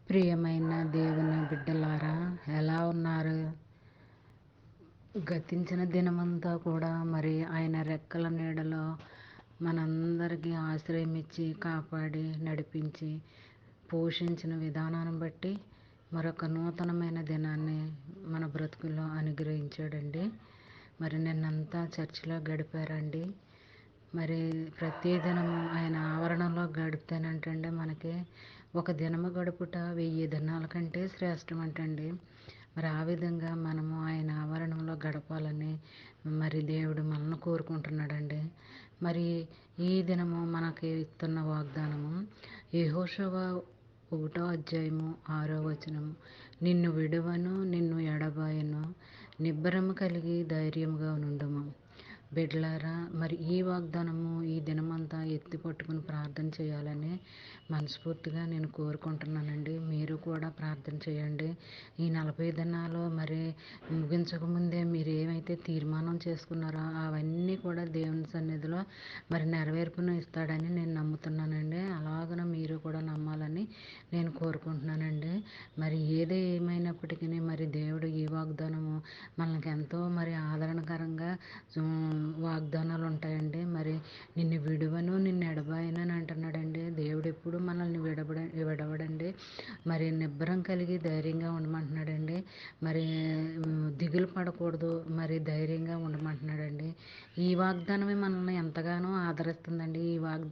ప్రియమైన దేవుని బిడ్డలారా, ఎలా ఉన్నారు? గతించిన దినమంతా కూడా మరి ఆయన రెక్కల నీడలో మనందరికీ ఆశ్రయం ఇచ్చి కాపాడి నడిపించి పోషించిన విధానాన్ని బట్టి మరొక నూతనమైన దినాన్ని మన బ్రతుకుల్లో అనుగ్రహించాడండి. మరి నిన్నంతా చర్చిలో గడిపారండి. మరి ప్రతి దినము ఆయన ఆవరణలో గడిపితేనంటండి మనకి ఒక దినము గడుపుట 1000 దినాల కంటే శ్రేష్టం అంటండి. మరి ఆ విధంగా మనము ఆయన ఆవరణంలో గడపాలని మరి దేవుడు మనల్ని కోరుకుంటున్నాడండి. మరి ఈ దినము మనకి ఇస్తున్న వాగ్దానము యెహోషువ 1:6 నిన్ను విడువను, నిన్ను ఎడబాయను, నిబ్బరము కలిగి ధైర్యముగా నుండుము. బిడ్డలారా, మరి ఈ వాగ్దానము ఈ దినమంతా ఎత్తి పట్టుకుని ప్రార్థన చేయాలని మనస్ఫూర్తిగా నేను కోరుకుంటున్నానండి. మీరు కూడా ప్రార్థన చేయండి. ఈ 40 దినాలు మరి ముగించకముందే మీరు ఏమైతే తీర్మానం చేసుకున్నారో అవన్నీ కూడా దేవుని సన్నిధిలో మరి నెరవేర్పును ఇస్తాడని నేను నమ్ముతున్నానండి. అలాగన మీరు కూడా నమ్మాలని నేను కోరుకుంటున్నానండి. మరి ఏది ఏమైనప్పటికీ మరి దేవుడు ఈ వాగ్దానము మనకి ఎంతో మరి ఆదరణకరంగా వాగ్దానాలు ఉంటాయండి. మరి నిన్ను విడువను, నిన్ను ఎడబాయను అని అంటున్నాడండి. దేవుడు ఎప్పుడు మనల్ని విడవడండి. మరి నిబ్బరం కలిగి ధైర్యంగా ఉండమంటున్నాడండి. మరి దిగులు పడకూడదు, మరి ధైర్యంగా ఉండమంటున్నాడండి. ఈ వాగ్దానమే మనల్ని ఎంతగానో ఆదరిస్తుందండి. ఈ